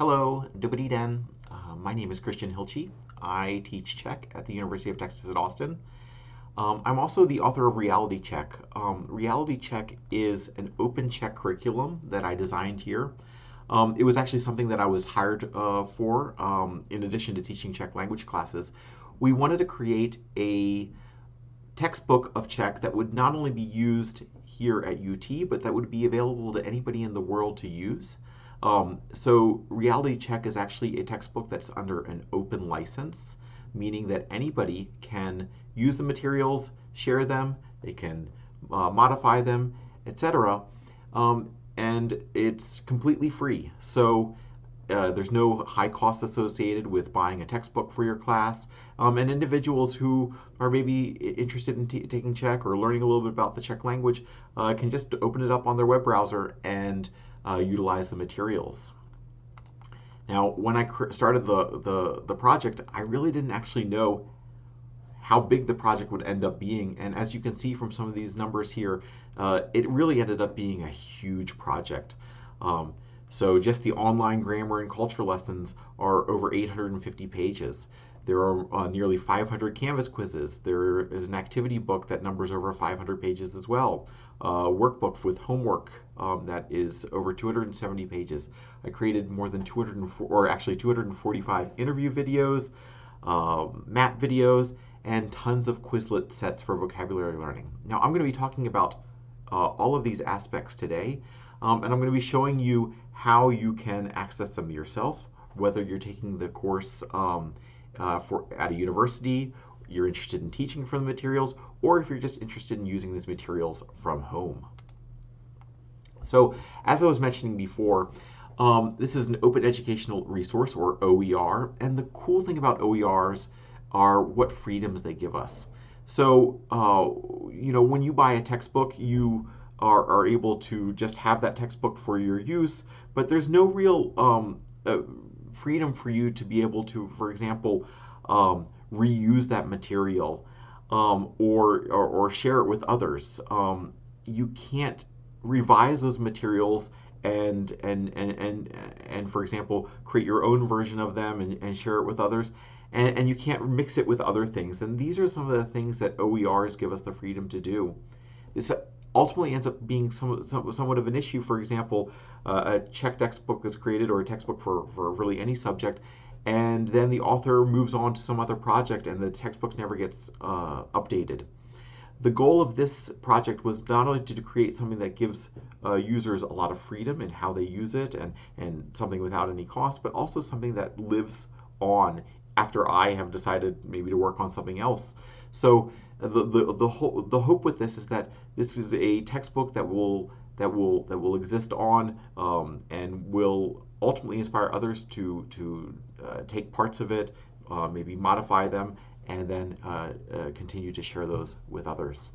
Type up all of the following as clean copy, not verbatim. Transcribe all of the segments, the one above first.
Hello, Dobry den. My name is Christian Hilchi. I teach Czech at the University of Texas at Austin. I'm also the author of Reality Czech. Reality Czech is an open Czech curriculum that I designed here. It was actually something that I was hired for in addition to teaching Czech language classes. We wanted to create a textbook of Czech that would not only be used here at UT, but that would be available to anybody in the world to use. So Reality Czech is actually a textbook that's under an open license, meaning that anybody can use the materials, share them, they can modify them, etc. And it's completely free. So there's no high cost associated with buying a textbook for your class. And individuals who are maybe interested in taking Czech or learning a little bit about the Czech language can just open it up on their web browser and utilize the materials. Now, when I started the project, I really didn't actually know how big the project would end up being. And as you can see from some of these numbers here, it really ended up being a huge project. So just the online grammar and culture lessons are over 850 pages. There are nearly 500 Canvas quizzes. There is an activity book that numbers over 500 pages as well. Workbook with homework that is over 270 pages. I created more than 245 interview videos, map videos, and tons of Quizlet sets for vocabulary learning. Now I'm going to be talking about all of these aspects today, and I'm going to be showing you how you can access them yourself, whether you're taking the course at a university, you're interested in teaching from the materials, or if you're just interested in using these materials from home. So, as I was mentioning before, this is an open educational resource, or OER, and the cool thing about OERs are what freedoms they give us. So, when you buy a textbook, you are able to just have that textbook for your use, but there's no real freedom for you to be able to, for example, reuse that material or share it with others. You can't revise those materials and for example, create your own version of them and share it with others. And you can't mix it with other things. And these are some of the things that OERs give us the freedom to do. This ultimately ends up being somewhat of an issue. For example, a Czech textbook is created, or a textbook for really any subject, and then the author moves on to some other project and the textbook never gets updated. The goal of this project was not only to create something that gives users a lot of freedom in how they use it and something without any cost, but also something that lives on after I have decided maybe to work on something else. So the hope with this is that this is a textbook that will exist on and will ultimately inspire others to take parts of it, maybe modify them, and then continue to share those with others.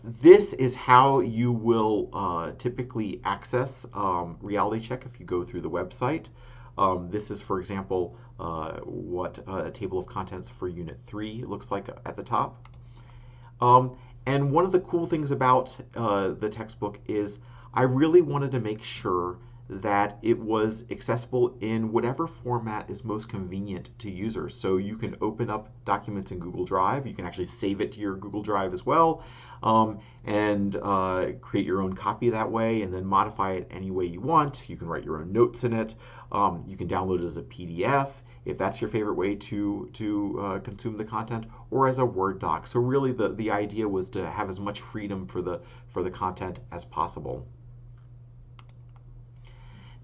This is how you will typically access Reality Czech if you go through the website. This is, for example, what a table of contents for Unit 3 looks like at the top. And one of the cool things about the textbook is I really wanted to make sure that it was accessible in whatever format is most convenient to users. So you can open up documents in Google Drive. You can actually save it to your Google Drive as well, and create your own copy that way, and then modify it any way you want. You can write your own notes in it. You can download it as a PDF if that's your favorite way to consume the content, or as a Word doc. So really the idea was to have as much freedom for the content as possible.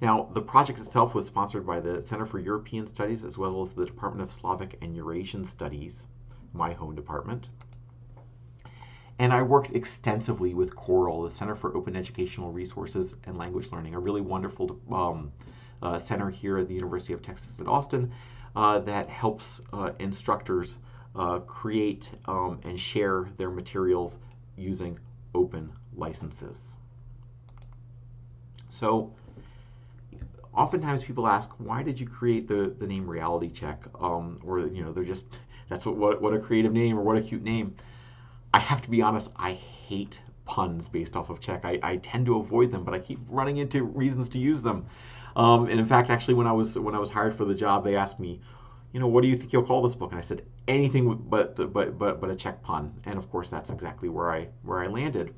Now, the project itself was sponsored by the Center for European Studies as well as the Department of Slavic and Eurasian Studies, my home department. And I worked extensively with COERLL, the Center for Open Educational Resources and Language Learning, a really wonderful center here at the University of Texas at Austin that helps instructors create and share their materials using open licenses. So, oftentimes people ask, why did you create the name Reality Czech? Or they're just, that's what a creative name, or what a cute name. I have to be honest, I hate puns based off of Czech. I tend to avoid them, but I keep running into reasons to use them. And in fact, actually, when I was hired for the job, they asked me, what do you think you'll call this book? And I said anything but a Czech pun. And of course, that's exactly where I landed.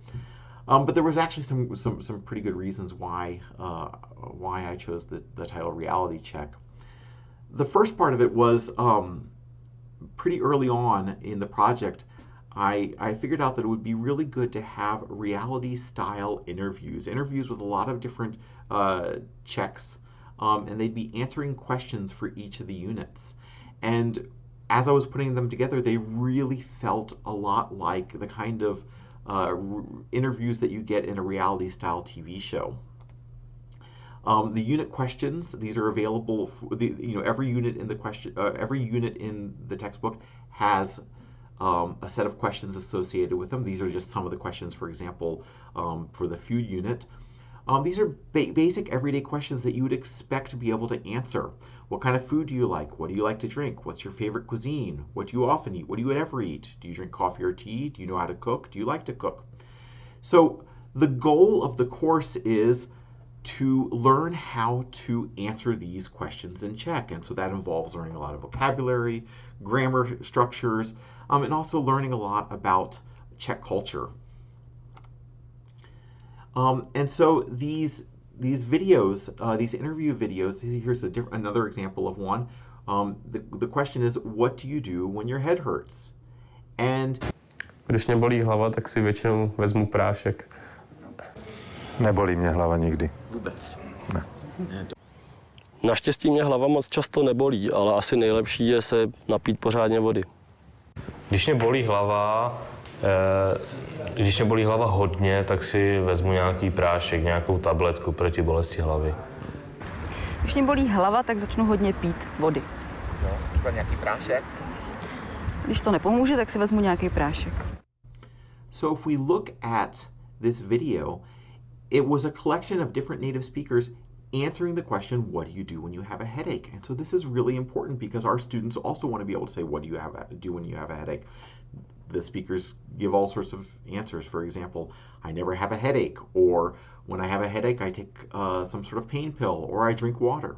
But there was actually some pretty good reasons why I chose the title Reality Czech. The first part of it was pretty early on in the project. I figured out that it would be really good to have reality-style interviews with a lot of different Czechs, and they'd be answering questions for each of the units. And as I was putting them together, they really felt a lot like the kind of interviews that you get in a reality-style TV show. The unit questions, these are available. Every unit in the textbook has a set of questions associated with them. These are just some of the questions, for example, for the food unit. These are basic everyday questions that you would expect to be able to answer. What kind of food do you like? What do you like to drink? What's your favorite cuisine? What do you often eat? What do you ever eat? Do you drink coffee or tea? Do you know how to cook? Do you like to cook? So the goal of the course is to learn how to answer these questions in Czech. And so that involves learning a lot of vocabulary, grammar structures, and also learning a lot about Czech culture. And so these videos, these interview videos, here's another example of one. The question is, what do you do when your head hurts? And Když mě bolí hlava, tak si většinou vezmu prášek. Nebolí mě hlava nikdy. Vůbec. Ne. Naštěstí mě hlava moc často nebolí, ale asi nejlepší je se napít pořádně vody. Když mě bolí hlava hodně, tak si vezmu nějaký prášek, nějakou tabletku proti bolesti hlavy. Když mě bolí hlava, tak začnu hodně pít vody. No, třeba nějaký prášek. Když to nepomůže, tak si vezmu nějaký prášek. So if we look at this video, it was a collection of different native speakers answering the question, what do you do when you have a headache? And so this is really important because our students also want to be able to say, what do you do when you have a headache? The speakers give all sorts of answers. For example, I never have a headache, or when I have a headache, I take some sort of pain pill, or I drink water.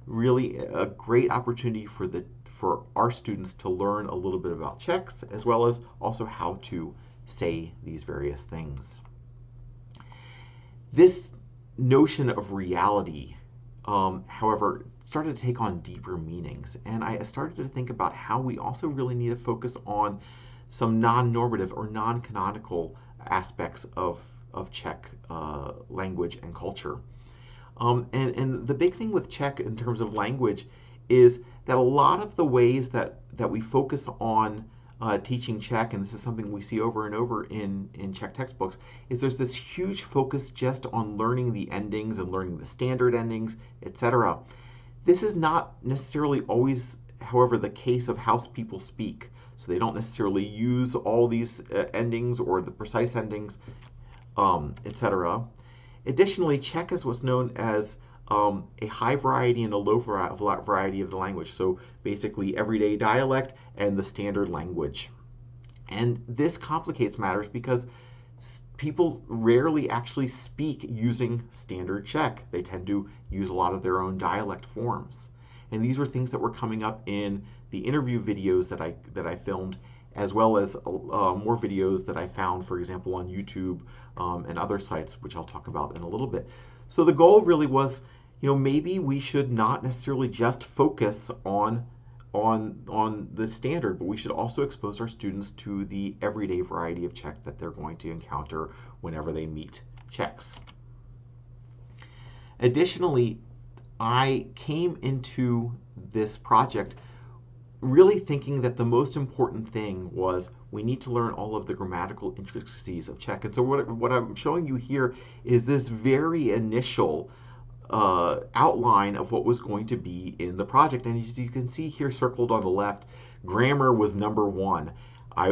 Really a great opportunity for our students to learn a little bit about Czechs, as well as also how to say these various things. This notion of reality, however, started to take on deeper meanings, and I started to think about how we also really need to focus on some non-normative or non-canonical aspects of Czech language and culture. And the big thing with Czech in terms of language is that a lot of the ways that we focus on teaching Czech, and this is something we see over and over in Czech textbooks, is there's this huge focus just on learning the endings and learning the standard endings, etc. This is not necessarily always, however, the case of how people speak. So they don't necessarily use all these endings or the precise endings, etc. Additionally, Czech is what's known as a high variety and a low variety of the language. So basically everyday dialect and the standard language. And this complicates matters because people rarely actually speak using standard Czech. They tend to use a lot of their own dialect forms. And these were things that were coming up in the interview videos that I filmed, as well as more videos that I found, for example, on YouTube and other sites, which I'll talk about in a little bit. So the goal really was, maybe we should not necessarily just focus on the standard, but we should also expose our students to the everyday variety of Czech that they're going to encounter whenever they meet Czechs. Additionally, I came into this project really thinking that the most important thing was we need to learn all of the grammatical intricacies of Czech. And so what I'm showing you here is this very initial outline of what was going to be in the project. And as you can see here circled on the left, grammar was number one.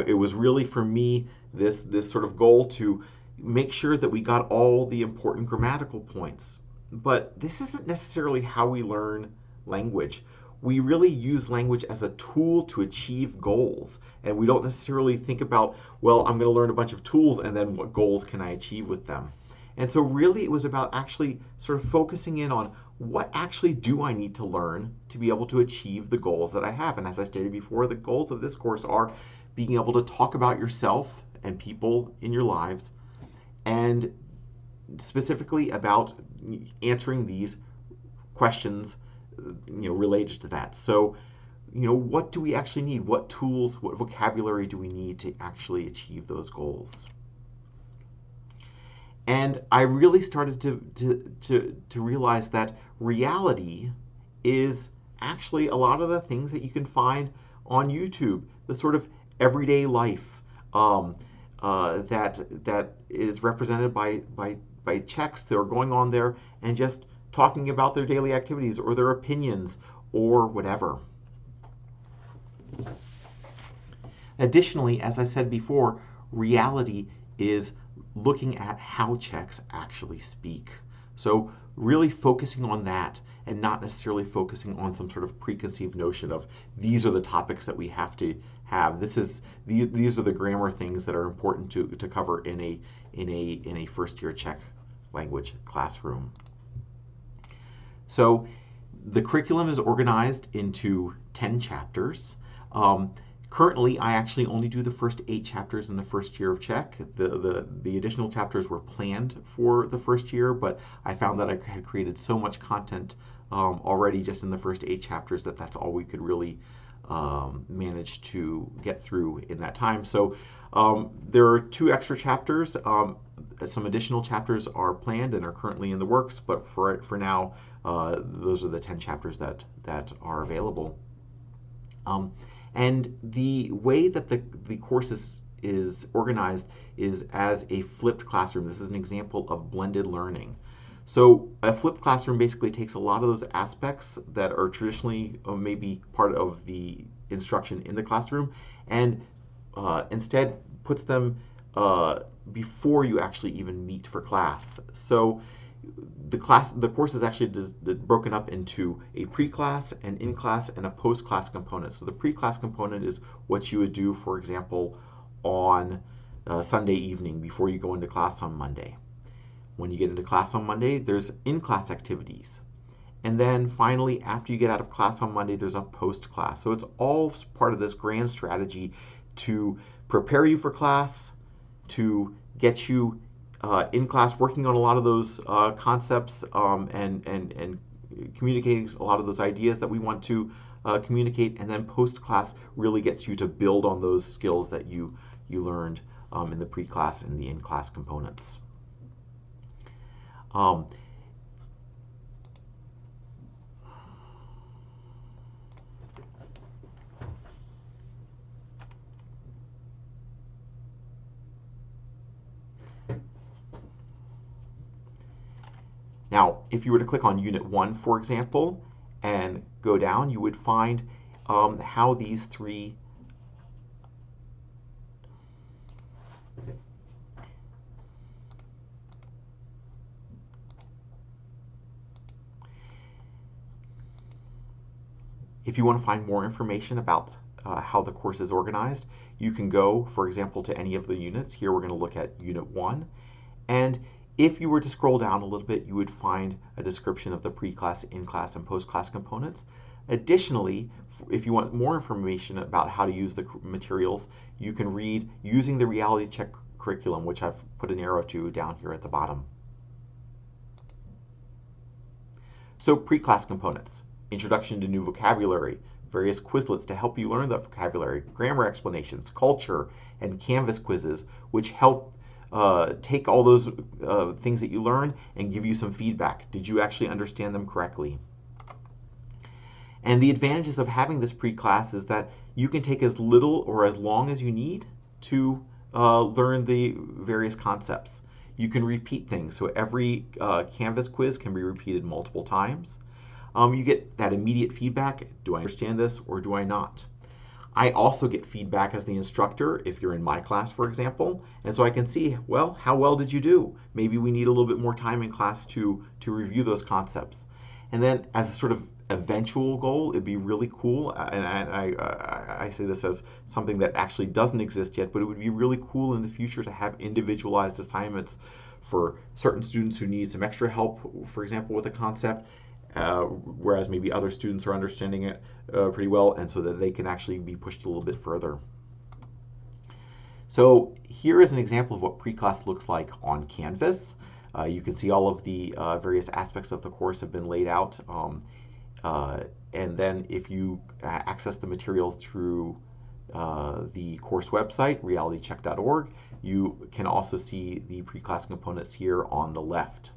It was really, for me, this sort of goal to make sure that we got all the important grammatical points. But this isn't necessarily how we learn language. we really use language as a tool to achieve goals. And we don't necessarily think about, well, I'm going to learn a bunch of tools and then what goals can I achieve with them. And so really it was about actually sort of focusing in on what actually do I need to learn to be able to achieve the goals that I have. And as I stated before, the goals of this course are being able to talk about yourself and people in your lives, and specifically about answering these questions related to that. So what do we actually need? What tools, what vocabulary do we need to actually achieve those goals? And I really started to realize that reality is actually a lot of the things that you can find on YouTube, the sort of everyday life that is represented by Czechs that are going on there and just talking about their daily activities or their opinions or whatever. Additionally, as I said before, reality is looking at how Czechs actually speak. So really focusing on that and not necessarily focusing on some sort of preconceived notion of these are the topics that we have to have. These are the grammar things that are important to cover in a first year Czech language classroom. So the curriculum is organized into 10 chapters. Currently, I actually only do the first 8 chapters in the first year of Czech. The additional chapters were planned for the first year, but I found that I had created so much content already just in the first 8 chapters that that's all we could really manage to get through in that time. So there are 2 extra chapters. Some additional chapters are planned and are currently in the works, but for now, those are the 10 chapters that are available. And the way that the course is organized is as a flipped classroom. This is an example of blended learning. So a flipped classroom basically takes a lot of those aspects that are traditionally maybe part of the instruction in the classroom and instead puts them before you actually even meet for class. So the course is actually broken up into a pre-class, an in-class, and a post-class component. So the pre-class component is what you would do, for example, on Sunday evening before you go into class on Monday. When you get into class on Monday, there's in-class activities. And then finally, after you get out of class on Monday, there's a post-class. So it's all part of this grand strategy to prepare you for class, to get you in class working on a lot of those concepts and communicating a lot of those ideas that we want to communicate, and then post-class really gets you to build on those skills that you learned in the pre-class and the in-class components. Now, if you were to click on Unit 1, for example, and go down, you would find how these 3 If you want to find more information about how the course is organized, you can go, for example, to any of the units. Here we're going to look at Unit 1. And if you were to scroll down a little bit, you would find a description of the pre-class, in-class, and post-class components. Additionally, if you want more information about how to use the materials, you can read Using the Reality Czech curriculum, which I've put an arrow to down here at the bottom. So pre-class components: introduction to new vocabulary, various Quizlets to help you learn that vocabulary, grammar explanations, culture, and Canvas quizzes, which help take all those things that you learn and give you some feedback. Did you actually understand them correctly? And the advantages of having this pre-class is that you can take as little or as long as you need to learn the various concepts. You can repeat things, so every Canvas quiz can be repeated multiple times. You get that immediate feedback. Do I understand this or do I not? I also get feedback as the instructor if you're in my class, for example, and so I can see, well, how well did you do? Maybe we need a little bit more time in class to review those concepts. And then as a sort of eventual goal, it'd be really cool, and I say this as something that actually doesn't exist yet, but it would be really cool in the future to have individualized assignments for certain students who need some extra help, for example, with a concept, whereas maybe other students are understanding it pretty well, and so that they can actually be pushed a little bit further. So here is an example of what Preclass looks like on Canvas. You can see all of the various aspects of the course have been laid out. And then if you access the materials through the course website, realityczech.org, you can also see the Preclass components here on the left.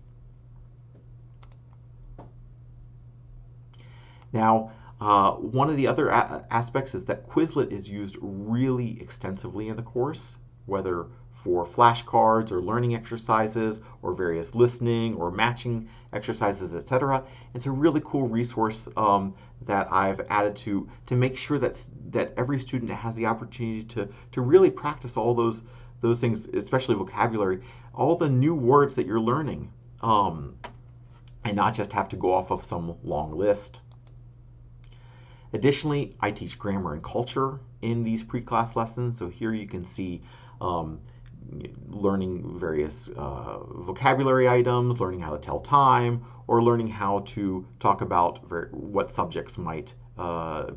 Now, one of the other aspects is that Quizlet is used really extensively in the course, whether for flashcards or learning exercises or various listening or matching exercises, etc. It's a really cool resource that I've added to make sure that every student has the opportunity to really practice all those things, especially vocabulary, all the new words that you're learning, and not just have to go off of some long list. Additionally, I teach grammar and culture in these pre-class lessons, so here you can see learning various vocabulary items, learning how to tell time, or learning how to talk about what subjects might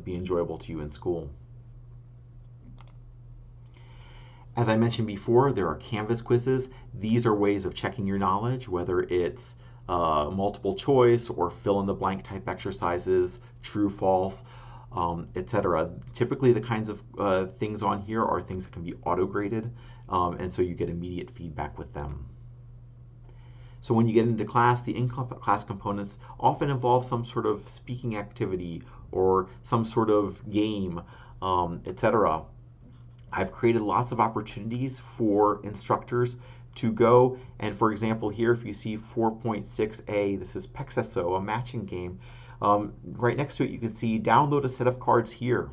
be enjoyable to you in school. As I mentioned before, there are Canvas quizzes. These are ways of checking your knowledge, whether it's multiple choice or fill in the blank type exercises, true, false, etc. Typically the kinds of things on here are things that can be auto-graded, and so you get immediate feedback with them. So when you get into class, the in-class components often involve some sort of speaking activity or some sort of game, etc. I've created lots of opportunities for instructors to go, and for example here, if you see 4.6a, this is Pexesso, a matching game. Right next to it you can see download a set of cards here.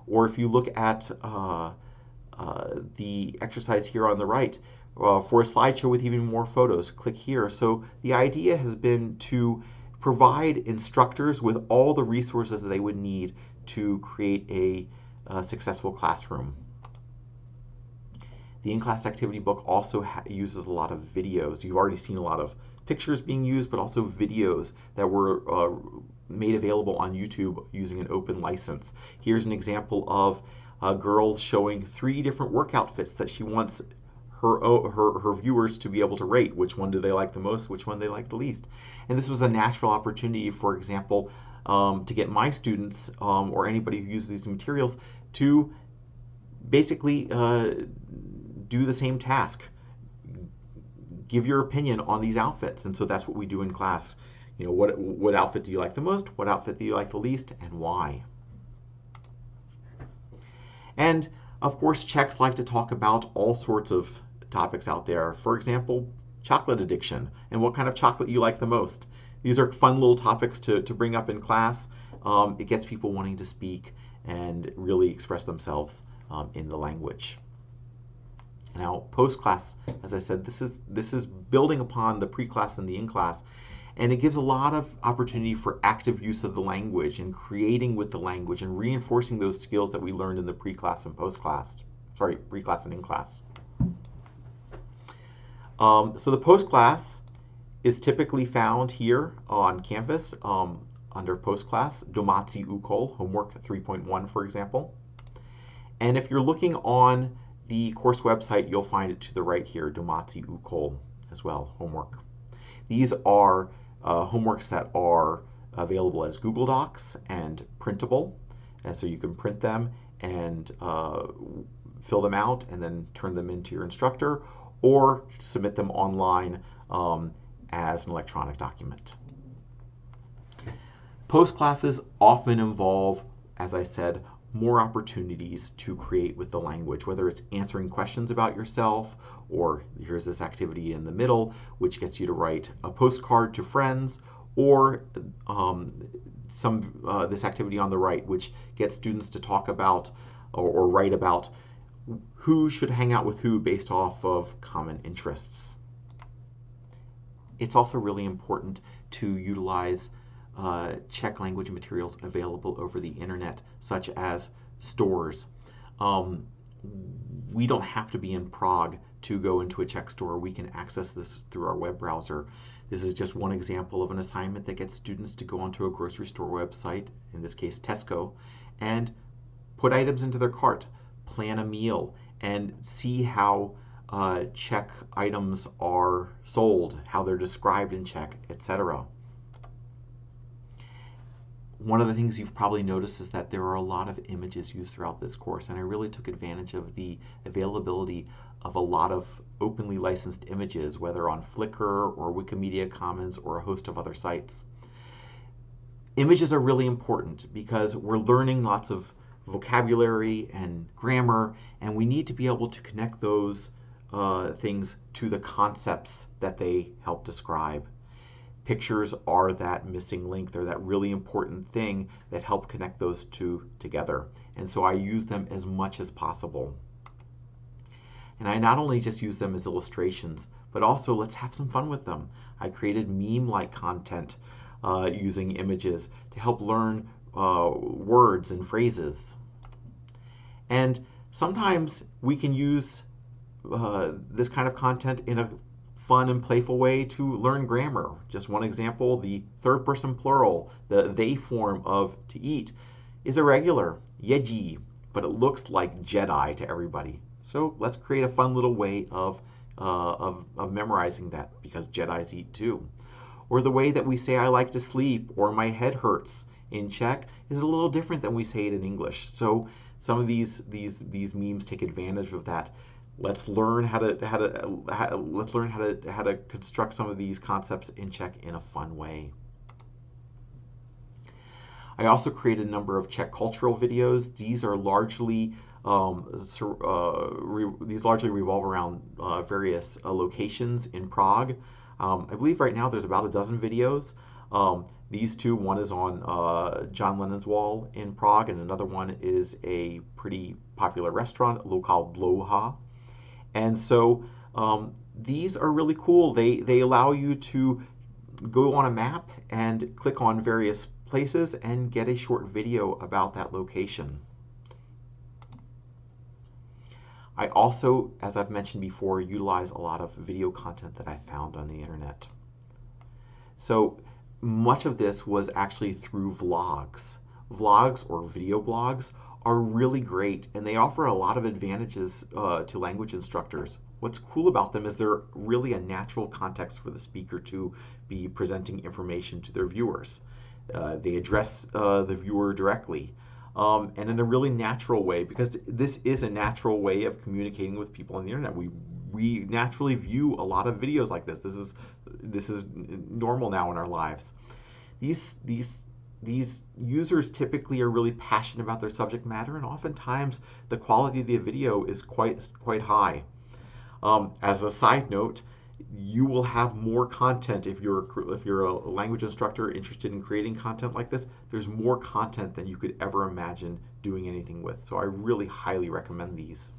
Or if you look at the exercise here on the right, for a slideshow with even more photos, click here. So the idea has been to provide instructors with all the resources that they would need to create a successful classroom. The in-class activity book also uses a lot of videos. You've already seen a lot of pictures being used, but also videos that were made available on YouTube using an open license. Here's an example of a girl showing 3 different workout fits that she wants her viewers to be able to rate. Which one do they like the most, which one they like the least. And this was a natural opportunity, for example, to get my students or anybody who uses these materials to basically do the same task. Give your opinion on these outfits, and so that's what we do in class. You know, what outfit do you like the most? What outfit do you like the least, and why? And of course, Czechs like to talk about all sorts of topics out there. For example, chocolate addiction and what kind of chocolate you like the most. These are fun little topics to bring up in class. It gets people wanting to speak and really express themselves in the language. Now, Postclass, as I said, this is building upon the pre-class and the in-class, and it gives a lot of opportunity for active use of the language and creating with the language and reinforcing those skills that we learned in the pre-class and post-class. Sorry, pre-class and in-class. So the post-class is typically found here on Canvas under Postclass, Domácí úkol, homework 3.1, for example. And if you're looking on the course website, you'll find it to the right here, Domácí úkol as well, homework. These are homeworks that are available as Google Docs and printable, and so you can print them and fill them out and then turn them into your instructor, or submit them online as an electronic document. Post classes often involve, as I said, more opportunities to create with the language, whether it's answering questions about yourself, or here's this activity in the middle, which gets you to write a postcard to friends, or this activity on the right, which gets students to talk about or write about who should hang out with who based off of common interests. It's also really important to utilize Czech language materials available over the internet, such as stores. We don't have to be in Prague to go into a Czech store. We can access this through our web browser. This is just one example of an assignment that gets students to go onto a grocery store website, in this case Tesco, and put items into their cart, plan a meal, and see how Czech items are sold, how they're described in Czech, etc. One of the things you've probably noticed is that there are a lot of images used throughout this course, and I really took advantage of the availability of a lot of openly licensed images, whether on Flickr or Wikimedia Commons or a host of other sites. Images are really important because we're learning lots of vocabulary and grammar, and we need to be able to connect those things to the concepts that they help describe. Pictures are that missing link. They're that really important thing that help connect those two together. And so I use them as much as possible. And I not only just use them as illustrations, but also let's have some fun with them. I created meme-like content using images to help learn words and phrases. And sometimes we can use this kind of content in a fun and playful way to learn grammar. Just one example, the third person plural, the they form of to eat, is irregular, jedí, but it looks like Jedi to everybody. So let's create a fun little way of memorizing that, because Jedis eat too. Or the way that we say I like to sleep or my head hurts in Czech is a little different than we say it in English. So some of these memes take advantage of that. Let's learn how to construct some of these concepts in Czech in a fun way. I also created a number of Czech cultural videos. These are largely these largely revolve around various locations in Prague. I believe right now there's about a dozen videos. These two, one is on John Lennon's wall in Prague, and another one is a pretty popular restaurant, Lokal Dlouha. And so these are really cool. They allow you to go on a map and click on various places and get a short video about that location. I also, as I've mentioned before, utilize a lot of video content that I found on the internet. So much of this was actually through vlogs. Vlogs or video blogs are really great, and they offer a lot of advantages to language instructors. What's cool about them is they're really a natural context for the speaker to be presenting information to their viewers. They address the viewer directly, and in a really natural way, because this is a natural way of communicating with people on the internet. We naturally view a lot of videos like this. This is normal now in our lives. These users typically are really passionate about their subject matter, and oftentimes the quality of the video is quite high. As a side note, you will have more content if you're a language instructor interested in creating content like this. There's more content than you could ever imagine doing anything with. So I really highly recommend these.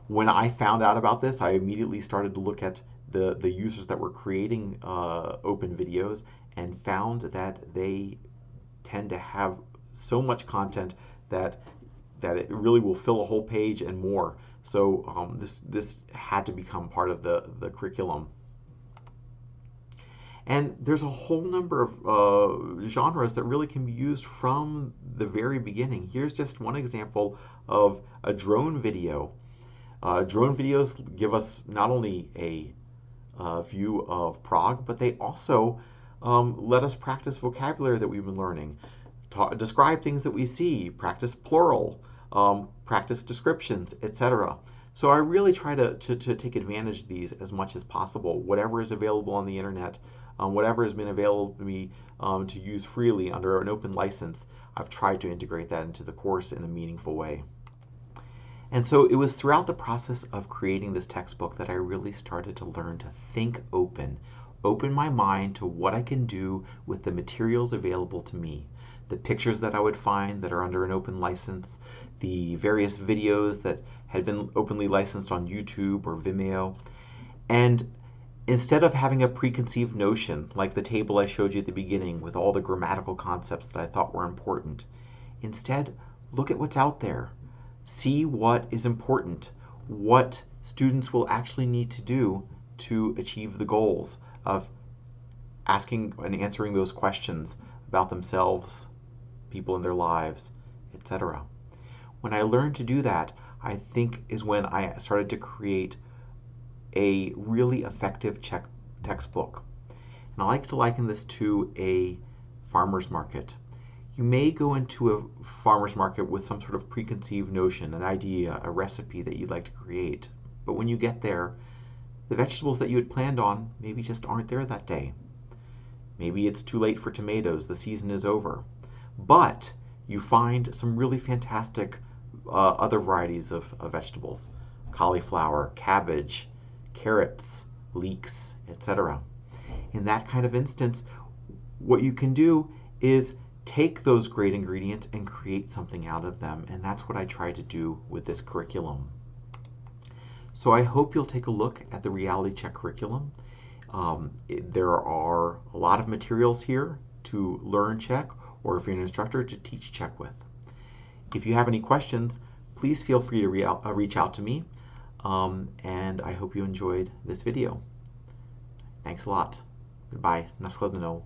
When I found out about this, I immediately started to look at the users that were creating open videos, and found that they tend to have so much content that it really will fill a whole page and more. So this had to become part of the curriculum. And there's a whole number of genres that really can be used from the very beginning. Here's just one example of a drone video. Drone videos give us not only a view of Prague, but they also let us practice vocabulary that we've been learning, describe things that we see, practice plural, practice descriptions, etc. So I really try to take advantage of these as much as possible. Whatever is available on the internet, whatever has been available to me to use freely under an open license, I've tried to integrate that into the course in a meaningful way. And so it was throughout the process of creating this textbook that I really started to learn to think open my mind to what I can do with the materials available to me. The pictures that I would find that are under an open license, the various videos that had been openly licensed on YouTube or Vimeo. And Instead of having a preconceived notion, like the table I showed you at the beginning with all the grammatical concepts that I thought were important, instead, look at what's out there. See what is important, what students will actually need to do to achieve the goals of asking and answering those questions about themselves, people in their lives, etc. When I learned to do that, I think is when I started to create a really effective Czech textbook. And I like to liken this to a farmer's market. You may go into a farmer's market with some sort of preconceived notion, an idea, a recipe that you'd like to create. But when you get there, the vegetables that you had planned on maybe just aren't there that day. Maybe it's too late for tomatoes, the season is over. But you find some really fantastic other varieties of vegetables. Cauliflower, cabbage, carrots, leeks, etc. In that kind of instance, what you can do is take those great ingredients and create something out of them, and that's what I try to do with this curriculum. So I hope you'll take a look at the Reality Czech curriculum. There are a lot of materials here to learn Czech, or if you're an instructor, to teach Czech with. If you have any questions, please feel free to reach out to me, and I hope you enjoyed this video. Thanks a lot. Goodbye. Nashledanou.